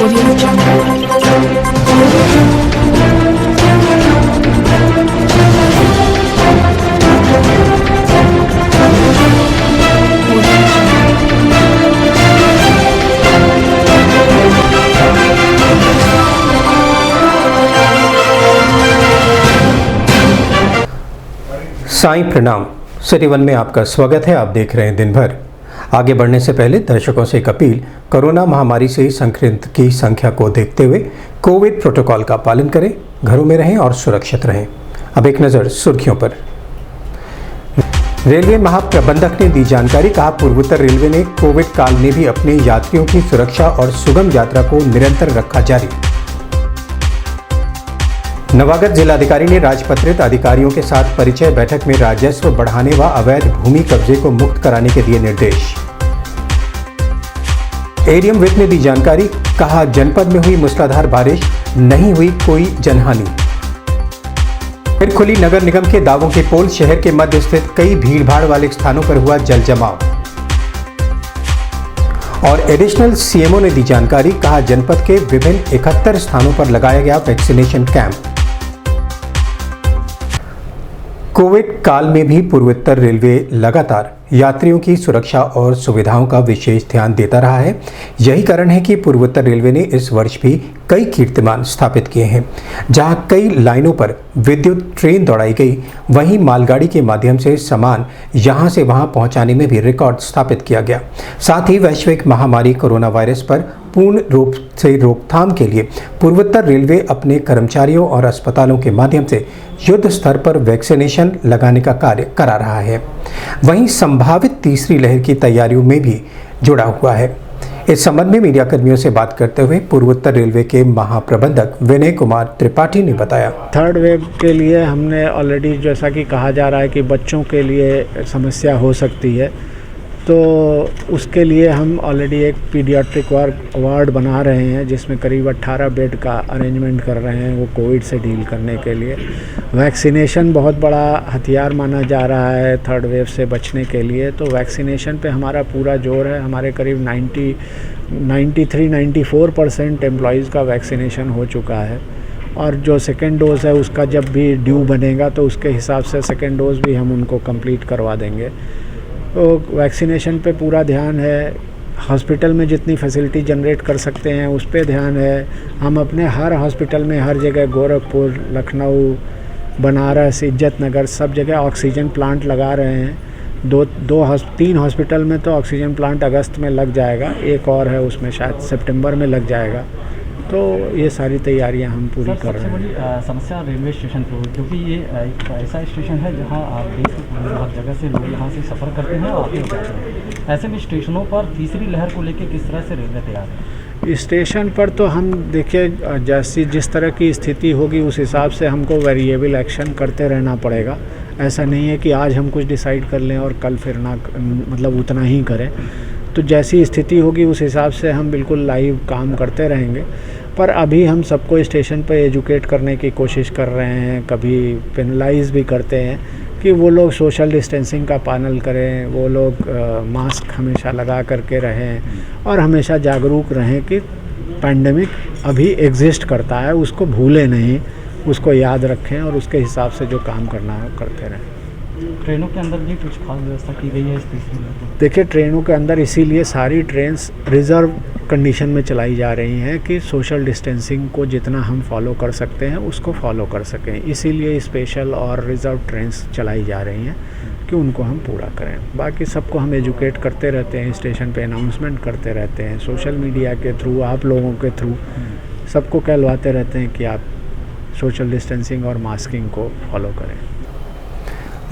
Audio Jungle. Sai प्रणाम। City one में आपका स्वागत है। आप देख रहे हैं दिन भर। आगे बढ़ने से पहले दर्शकों से एक अपील। कोरोना महामारी से संक्रमित की संख्या को देखते हुए कोविड प्रोटोकॉल का पालन करें, घरों में रहें और सुरक्षित रहें। अब एक नज़र सुर्खियों पर। रेलवे महाप्रबंधक ने दी जानकारी। कहा, पूर्वोत्तर रेलवे ने कोविड काल में भी अपने यात्रियों की सुरक्षा और सुगम यात्रा को निरंतर रखा जारी। नवागत जिलाधिकारी ने राजपत्रित अधिकारियों के साथ परिचय बैठक में राजस्व बढ़ाने व अवैध भूमि कब्जे को मुक्त कराने के दिए निर्देश। एडीएम वित्त ने दी जानकारी। कहा, जनपद में हुई मूसलाधार बारिश, नहीं हुई कोई जनहानि। फिर खुली नगर निगम के दावों की पोल। शहर के मध्य स्थित कई भीड़भाड़ वाले स्थानों पर हुआ जल जमाव। और एडिशनल सीएमओ ने दी जानकारी। कहा, जनपद के विभिन्न 71 स्थानों पर लगाया गया वैक्सीनेशन कैंप। कोविड काल में भी पूर्वोत्तर रेलवे लगातार यात्रियों की सुरक्षा और सुविधाओं का विशेष ध्यान देता रहा है। यही कारण है कि पूर्वोत्तर रेलवे ने इस वर्ष भी कई कीर्तिमान स्थापित किए हैं। जहां कई लाइनों पर विद्युत ट्रेन दौड़ाई गई, वहीं मालगाड़ी के माध्यम से सामान यहां से वहां पहुंचाने में भी रिकॉर्ड स्थापित किया गया। साथ ही वैश्विक महामारी कोरोना वायरस पर पूर्ण रूप से रोकथाम के लिए पूर्वोत्तर रेलवे अपने कर्मचारियों और अस्पतालों के माध्यम से युद्ध स्तर पर वैक्सीनेशन लगाने का कार्य करा रहा है। वहीं संभावित तीसरी लहर की तैयारियों में भी जुड़ा हुआ है। इस संबंध में मीडिया कर्मियों से बात करते हुए पूर्वोत्तर रेलवे के महाप्रबंधक विनय कुमार त्रिपाठी ने बताया, थर्ड वेव के लिए हमने ऑलरेडी, जैसा कि कहा जा रहा है कि बच्चों के लिए समस्या हो सकती है, तो उसके लिए हम ऑलरेडी एक पीडियाट्रिक वार्ड बना रहे हैं, जिसमें करीब 18 बेड का अरेंजमेंट कर रहे हैं वो कोविड से डील करने के लिए। वैक्सीनेशन बहुत बड़ा हथियार माना जा रहा है थर्ड वेव से बचने के लिए, तो वैक्सीनेशन पे हमारा पूरा जोर है। हमारे करीब 93-94% एम्प्लॉयज़ का वैक्सीनेशन हो चुका है, और जो सेकेंड डोज़ है उसका जब भी ड्यू बनेगा तो उसके हिसाब से सेकेंड डोज़ भी हम उनको कंप्लीट करवा देंगे। तो वैक्सीनेशन पे पूरा ध्यान है। हॉस्पिटल में जितनी फैसिलिटी जनरेट कर सकते हैं उस पे ध्यान है। हम अपने हर हॉस्पिटल में हर जगह, गोरखपुर, लखनऊ, बनारस, इज्जत नगर, सब जगह ऑक्सीजन प्लांट लगा रहे हैं। 3 हॉस्पिटल में तो ऑक्सीजन प्लांट अगस्त में लग जाएगा, एक और है उसमें शायद सितंबर में लग जाएगा। तो ये सारी तैयारियां हम पूरी कर रहे हैं। सबसे बड़ी समस्या रेलवे स्टेशन पर, क्योंकि ये एक ऐसा स्टेशन है जहां देश के हर जगह से लोग यहाँ से सफ़र करते हैं और आते जाते हैं। ऐसे में स्टेशनों पर तीसरी लहर को लेकर किस तरह से रेलवे तैयार है? स्टेशन पर तो हम देखिए, जैसी जिस तरह की स्थिति होगी उस हिसाब से हमको वेरिएबल एक्शन करते रहना पड़ेगा। ऐसा नहीं है कि आज हम कुछ डिसाइड कर लें और कल फिर ना, मतलब उतना ही करें। तो जैसी स्थिति होगी उस हिसाब से हम बिल्कुल लाइव काम करते रहेंगे। पर अभी हम सबको स्टेशन पर एजुकेट करने की कोशिश कर रहे हैं, कभी पेनलाइज भी करते हैं कि वो लोग सोशल डिस्टेंसिंग का पालन करें, वो लोग मास्क हमेशा लगा करके रहें और हमेशा जागरूक रहें कि पैंडेमिक अभी एग्जिस्ट करता है, उसको भूलें नहीं, उसको याद रखें और उसके हिसाब से जो काम करना है करते रहें। ट्रेनों के अंदर भी कुछ खास व्यवस्था की गई है इस तीसरी लहर में? देखिए, ट्रेनों के अंदर इसीलिए सारी ट्रेन्स रिज़र्व कंडीशन में चलाई जा रही हैं कि सोशल डिस्टेंसिंग को जितना हम फॉलो कर सकते हैं उसको फॉलो कर सकें। इसीलिए स्पेशल और रिज़र्व ट्रेन्स चलाई जा रही हैं कि उनको हम पूरा करें। बाकी सबको हम एजुकेट करते रहते हैं, स्टेशन पे अनाउंसमेंट करते रहते हैं, सोशल मीडिया के थ्रू, आप लोगों के थ्रू सबको कहलवाते रहते हैं कि आप सोशल डिस्टेंसिंग और मास्किंग को फॉलो करें।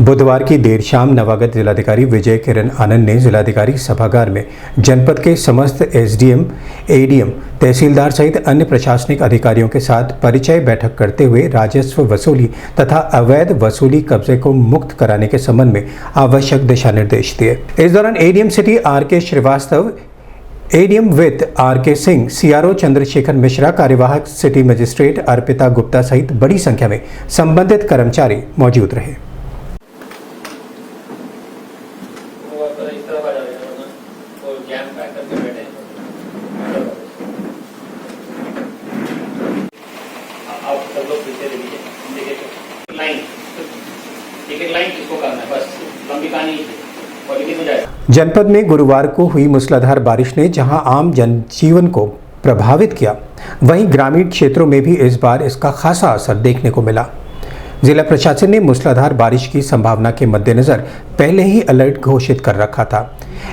बुधवार की देर शाम नवागत जिलाधिकारी विजय किरण आनंद ने जिलाधिकारी सभागार में जनपद के समस्त एसडीएम, एडीएम, तहसीलदार सहित अन्य प्रशासनिक अधिकारियों के साथ परिचय बैठक करते हुए राजस्व वसूली तथा अवैध वसूली कब्जे को मुक्त कराने के संबंध में आवश्यक दिशा निर्देश दिए। इस दौरान ADM city R K. Srivastava, ADM वित्त आर.के. सिंह, सीआरओ चंद्रशेखर मिश्रा, कार्यवाहक सिटी मजिस्ट्रेट अर्पिता गुप्ता सहित बड़ी संख्या में संबंधित कर्मचारी मौजूद रहे। सब लोग फिर से ले लीजिए। लाइन टिकट लाइन किसको करना है, बस लंबी कहानी और लिखित हो जाएगा। जनपद में गुरुवार को हुई मूसलाधार बारिश ने जहां आम जनजीवन को प्रभावित किया, वहीं ग्रामीण क्षेत्रों में भी इस बार इसका खासा असर देखने को मिला। जिला प्रशासन ने मूसलाधार बारिश की संभावना के मद्देनजर पहले ही अलर्ट घोषित कर रखा था।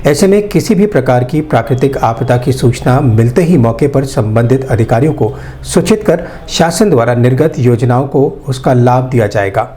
ऐसे में किसी भी प्रकार की प्राकृतिक आपदा की सूचना मिलते ही मौके पर संबंधित अधिकारियों को सूचित कर शासन द्वारा निर्गत योजनाओं को उसका लाभ दिया जाएगा।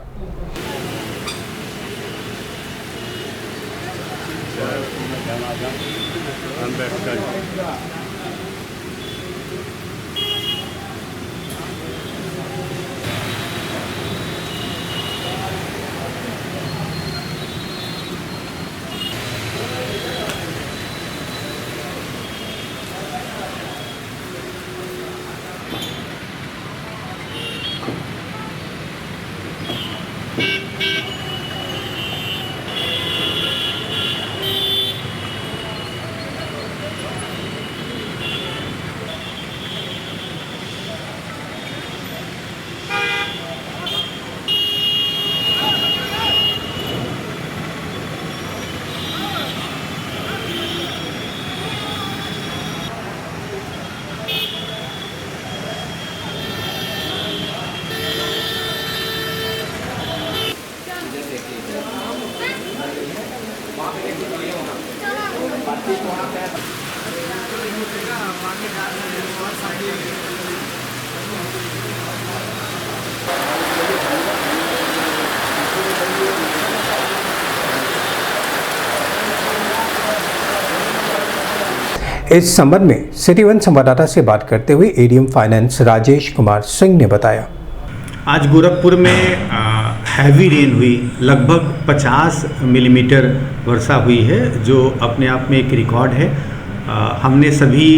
इस संबंध में सिटी वन संवाददाता से बात करते हुए एडीएम फाइनेंस राजेश कुमार सिंह ने बताया। आज गोरखपुर में हैवी रेन हुई, लगभग 50 मिलीमीटर वर्षा हुई है, जो अपने आप में एक रिकॉर्ड है। हमने सभी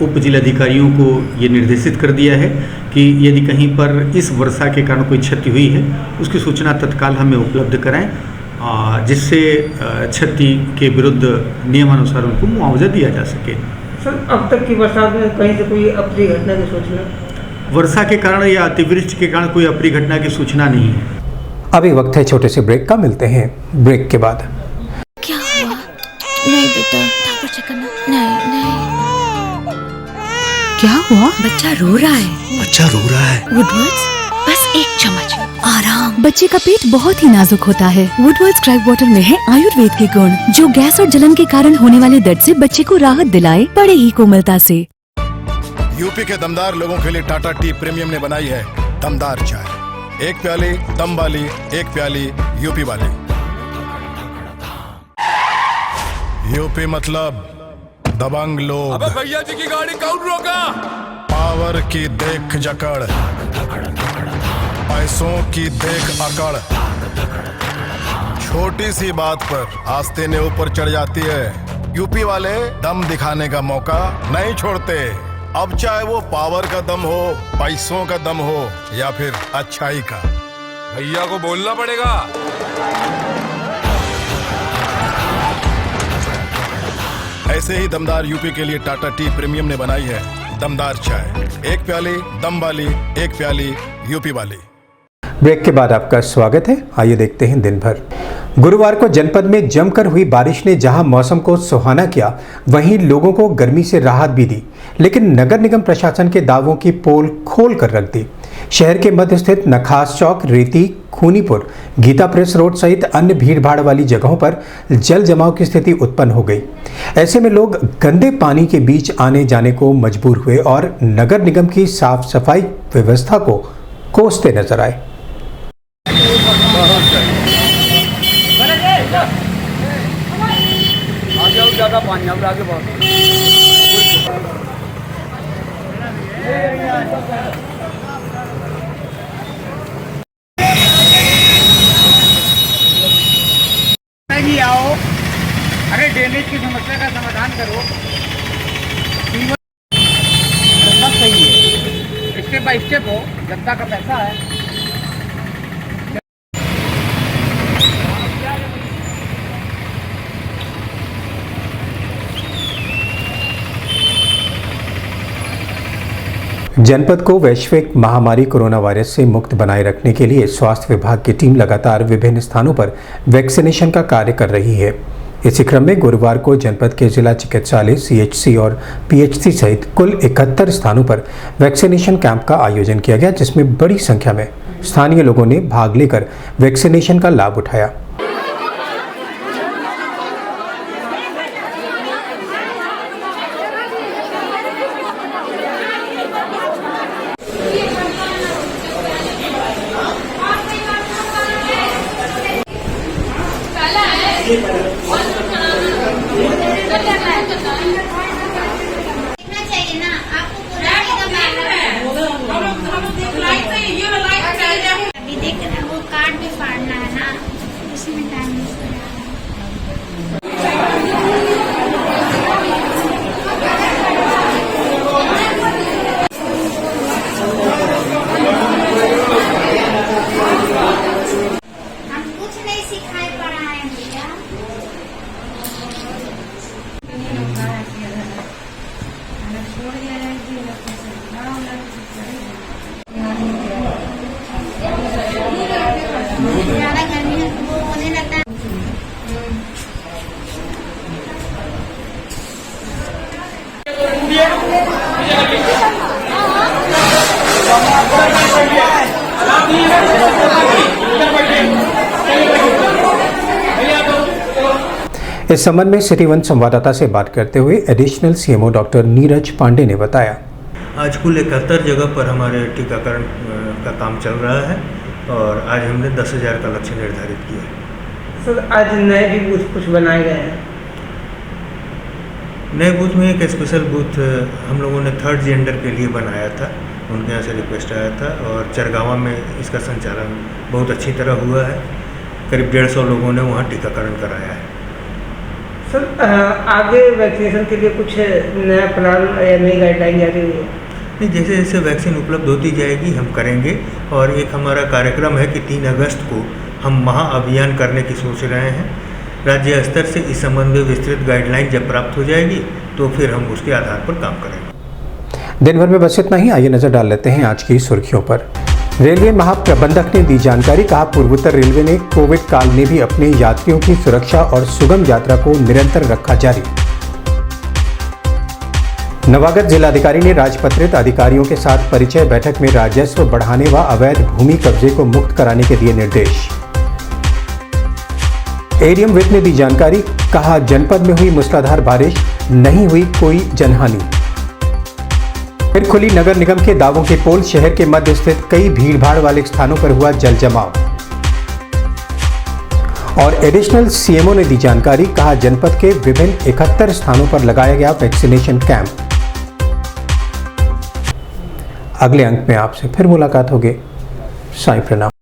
उप जिलाधिकारियों को ये निर्देशित कर दिया है कि यदि कहीं पर इस वर्षा के कारण कोई क्षति हुई है उसकी सूचना तत्काल हमें उपलब्ध कराएं, जिससे क्षति के विरुद्ध नियमानुसार उनको मुआवजा दिया जा सके। सर, अब तक की बरसात में कहीं से कोई अप्रिय घटना की सूचना? वर्षा के कारण या अतिवृष्टि के कारण कोई अप्रिय घटना की सूचना नहीं है। अभी वक्त है छोटे से ब्रेक का, मिलते हैं ब्रेक के बाद। क्या हुआ? नहीं बेटा, डॉक्टर चेक करना। नहीं नहीं। क्या हुआ? बच्चा रो रहा है। बच्चा रो रहा है। वुडवर्ड्स, बस 1 चम्मच आराम। बच्चे का पेट बहुत ही नाजुक होता है। वुडवर्ड्स क्राइब वाटर में है आयुर्वेद के गुण, जो गैस और जलन के कारण होने वाले दर्द से बच्चे को राहत दिलाए बड़े ही कोमलता से। यूपी के दमदार लोगों के लिए टाटा टी प्रीमियम ने बनाई है दमदार चाय। 1 प्याली दम वाली, 1 प्याली यूपी वाली। यूपी मतलब दबंग लोग। अबे भैया जी की गाड़ी कौन रोका? पावर की देख जकड़, पैसों की देख अकड़, छोटी सी बात पर आस्तीनें ऊपर चढ़ जाती है। यूपी वाले दम दिखाने का मौका नहीं छोड़ते। अब चाहे वो पावर का दम हो, पैसों का दम हो या फिर अच्छाई का। भैया को बोलना पड़ेगा। ऐसे ही दमदार यूपी के लिए टाटा टी प्रीमियम ने बनाई है दमदार चाय। 1 प्याली दम वाली, 1 प्याली यूपी वाली। ब्रेक के बाद आपका स्वागत है। आइए देखते हैं दिन भर। गुरुवार को जनपद में जमकर हुई बारिश ने जहां मौसम को सुहाना किया, वहीं लोगों को गर्मी से राहत भी दी, लेकिन नगर निगम प्रशासन के दावों की पोल खोल कर रख दी। शहर के मध्य स्थित नखास चौक, रेती, खूनीपुर, गीता प्रेस रोड सहित अन्य भीड़भाड़ वाली जगहों पर जल जमाव की स्थिति उत्पन्न हो गई। ऐसे में लोग गंदे पानी के बीच आने जाने को मजबूर हुए और नगर निगम की साफ सफाई व्यवस्था को कोसते नजर आए। ज्यादा पानी आगे बहुत आओ। अरे ड्रेनेज की समस्या का समाधान करो। सब सही है, स्टेप बाय स्टेप हो, जनता का पैसा है। जनपद को वैश्विक महामारी कोरोना वायरस से मुक्त बनाए रखने के लिए स्वास्थ्य विभाग की टीम लगातार विभिन्न स्थानों पर वैक्सीनेशन का कार्य कर रही है। इसी क्रम में गुरुवार को जनपद के जिला चिकित्सालय, CHC और PHC सहित कुल 71 स्थानों पर वैक्सीनेशन कैंप का आयोजन किया गया, जिसमें बड़ी संख्या में स्थानीय लोगों ने भाग लेकर वैक्सीनेशन का लाभ उठाया। चाहिए ना आपको पूरा अभी देख रहे वो कार्ड भी फाड़ना है ना, उसमें टाइम हम कुछ नहीं सिखाए पढ़ाए भैया। ज्यादा गर्मी है तो वो होने लगता है। इस संबंध में सिटी वन संवाददाता से बात करते हुए additional CMO doctor Neeraj Pandey ने बताया, आज कुल 71 जगह पर हमारे टीकाकरण का काम चल रहा है और आज हमने 10,000 का लक्ष्य निर्धारित किया है। सर, आज नए भी बूथ कुछ बनाए गए हैं। नए बूथ में एक स्पेशल बूथ हम लोगों ने 3rd जेंडर के लिए बनाया था, उनके यहाँ से रिक्वेस्ट आया था और चरगावा में इसका संचालन बहुत अच्छी तरह हुआ है। करीब 150 लोगों ने वहाँ टीकाकरण कराया है। सर, आगे वैक्सीनेशन के लिए कुछ नया प्लान या नई गाइडलाइन जारी हुई है? नहीं, जैसे जैसे वैक्सीन उपलब्ध होती जाएगी हम करेंगे और एक हमारा कार्यक्रम है कि 3 अगस्त को हम महाअभियान करने की सोच रहे हैं। राज्य स्तर से इस संबंध में विस्तृत गाइडलाइन जब प्राप्त हो जाएगी तो फिर हम उसके आधार पर काम करेंगे। दिन भर में बस इतना ही। आइए नजर डाल लेते हैं आज की सुर्खियों पर। रेलवे महाप्रबंधक ने दी जानकारी। कहा, पूर्वोत्तर रेलवे ने कोविड काल में भी अपने यात्रियों की सुरक्षा और सुगम यात्रा को निरंतर रखा जारी। नवागत जिलाधिकारी ने राजपत्रित अधिकारियों के साथ परिचय बैठक में राजस्व बढ़ाने व अवैध भूमि कब्जे को मुक्त कराने के दिए निर्देश। एडीएम वित्त ने दी जानकारी। कहा, जनपद में हुई मूसलाधार बारिश, नहीं हुई कोई जनहानि। फिर खुली नगर निगम के दावों की पोल। शहर के मध्य स्थित कई भीड़भाड़ वाले स्थानों पर हुआ जल जमाव। और एडिशनल CMO ने दी जानकारी। कहा, जनपद के विभिन्न 71 स्थानों पर लगाया गया वैक्सीनेशन कैंप। अगले अंक में आपसे फिर मुलाकात होगी। साईं प्रणाम।